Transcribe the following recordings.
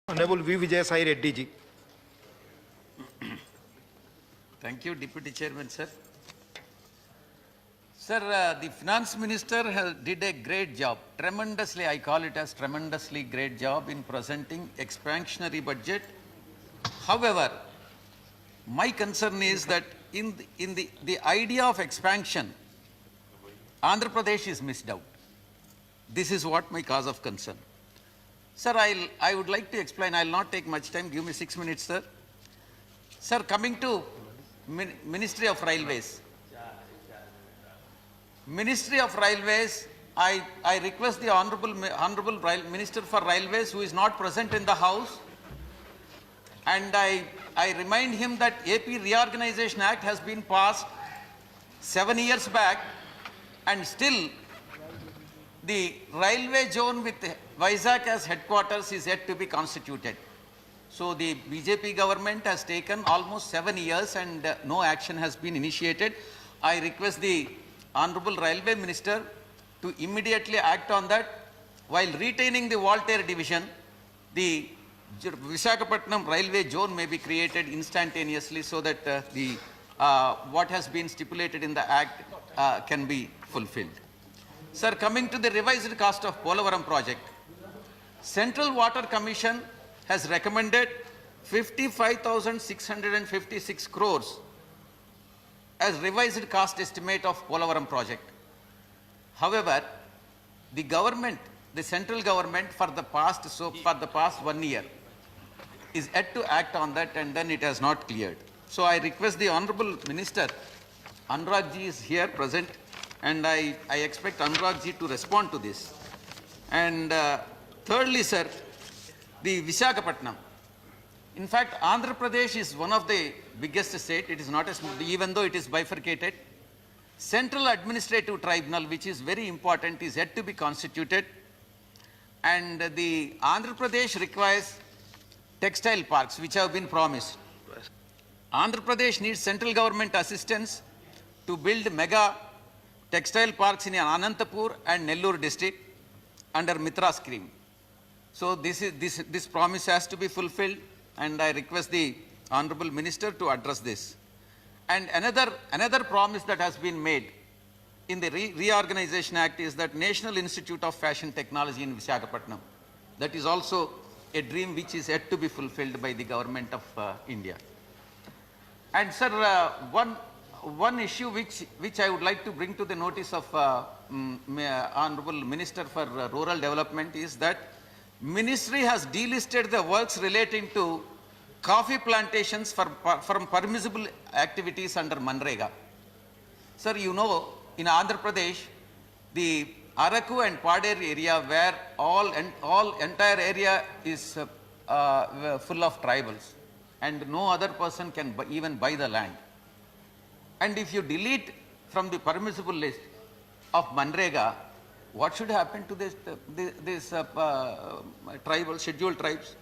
Honorable V. Vijay Sai Reddy ji. Thank you, Deputy Chairman, sir. Sir, the Finance Minister did a great job, tremendously, I call it as tremendously great job in presenting expansionary budget. However, my concern is that in the idea of expansion, Andhra Pradesh is missed out. This is what my cause of concern. Sir, I would like to explain. I will not take much time. Give me 6 minutes, sir. Sir, coming to Ministry of Railways. Ministry of Railways, I request the Honorable Minister for Railways, who is not present in the House, and I remind him that AP Reorganization Act has been passed 7 years back, and still the railway zone with Vizag as headquarters is yet to be constituted. So the BJP government has taken almost 7 years and no action has been initiated. I request the Honorable Railway Minister to immediately act on that while retaining the Voltaire division. The Visakhapatnam railway zone may be created instantaneously so that what has been stipulated in the act can be fulfilled. Sir, coming to the revised cost of Polavaram project, Central Water Commission has recommended 55,656 crores as revised cost estimate of Polavaram project. However, the government, the central government for the past 1 year is yet to act on that, and then it has not cleared. So I request the Honorable Minister, Anurag ji is here present, and I expect Anurag ji to respond to this. And thirdly, sir, the Visakhapatnam. In fact, Andhra Pradesh is one of the biggest state. It is not a small, even though it is bifurcated. Central Administrative Tribunal, which is very important, is yet to be constituted. And the Andhra Pradesh requires textile parks, which have been promised. Andhra Pradesh needs central government assistance to build mega textile parks in Anantapur and Nellore district under Mitra scheme. So this promise has to be fulfilled, and I request the Honorable Minister to address this. And another promise that has been made in the Reorganization Act is that National Institute of Fashion Technology in Visakhapatnam. That is also a dream which is yet to be fulfilled by the government of India. And sir, one issue which I would like to bring to the notice of Honorable Minister for Rural Development is that Ministry has delisted the works relating to coffee plantations from permissible activities under Manrega. Sir, you know, in Andhra Pradesh, the Araku and Pader area, where entire area is full of tribals, and no other person can even buy the land. And if you delete from the permissible list of Manrega, what should happen to this scheduled tribes?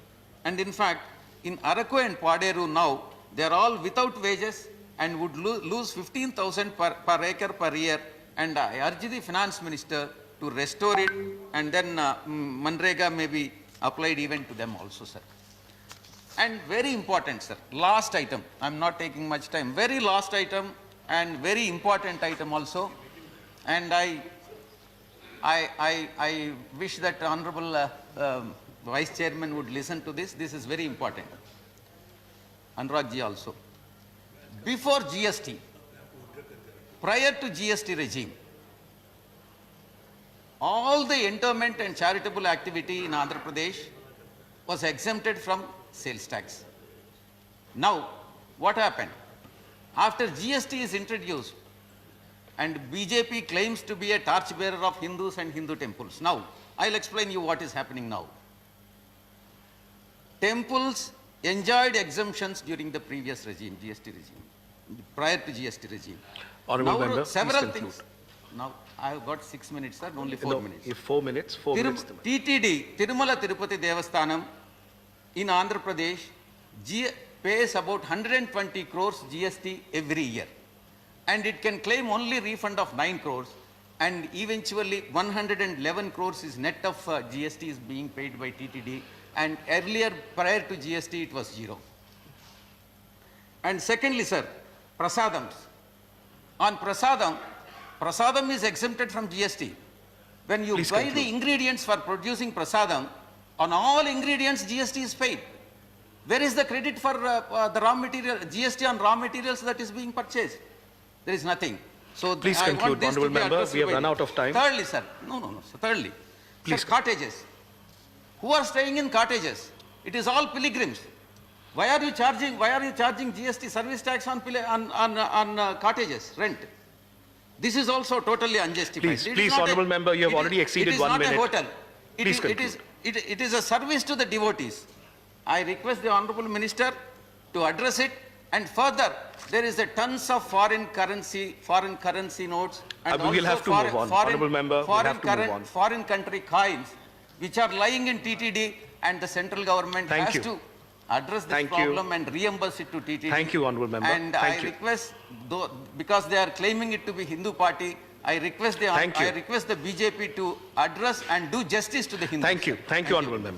And in fact, in Araku and Paderu now, they are all without wages and would lose 15,000 per acre per year. And I urge the Finance Minister to restore it, and then Manrega may be applied even to them also, sir. And very important, sir, last item, I am not taking much time, very last item and very important item also. And I wish that Honorable Vice Chairman would listen to this. This is very important. Anurag ji also. Before GST, prior to GST regime, all the endowment and charitable activity in Andhra Pradesh was exempted from sales tax. Now, what happened? After GST is introduced, and BJP claims to be a torchbearer of Hindus and Hindu temples. Now, I'll explain you what is happening now. Temples enjoyed exemptions during the previous regime, GST regime, prior to GST regime. Honorable Member, several please things. conclude. Now, I have got 6 minutes, sir, only 4 minutes. If 4 minutes, 4 minutes. TTD, Tirumala Tirupati Devasthanam, in Andhra Pradesh, pays about 120 crores GST every year. And it can claim only refund of 9 crores, and eventually 111 crores is net of GST is being paid by TTD and earlier prior to GST it was 0. And secondly, sir, prasadams. On prasadam is exempted from GST. When you Please buy conclude. the ingredients for producing prasadam, on all ingredients GST is paid. Where is the credit for the raw material, GST on raw materials that is being purchased? There is nothing. So Please I want conclude, this to honourable be member. addressed We have by run the- out of time. Thirdly, sir, no. So thirdly, Please sir, cottages. Who are staying in cottages? It is all pilgrims. Why are you charging GST service tax on cottages, rent? This is also totally unjustified. Please, It is please, not a- honourable member, you have it is- already exceeded 1 It is minute. not a hotel. Please It is a service to the devotees. I request the honourable minister to address it, and further, there is a tons of foreign currency notes and we'll also have to move on. Honourable member, we'll have to move on. foreign country coins which are lying in TTD, and the central government Thank has you. to address this Thank you. problem and reimburse it to TTD. Thank you, honourable member. And Thank I you. request, though, because they are claiming it to be Hindu party, I request Thank you. the BJP to address and do justice to the Hindus. Thank you, honourable member.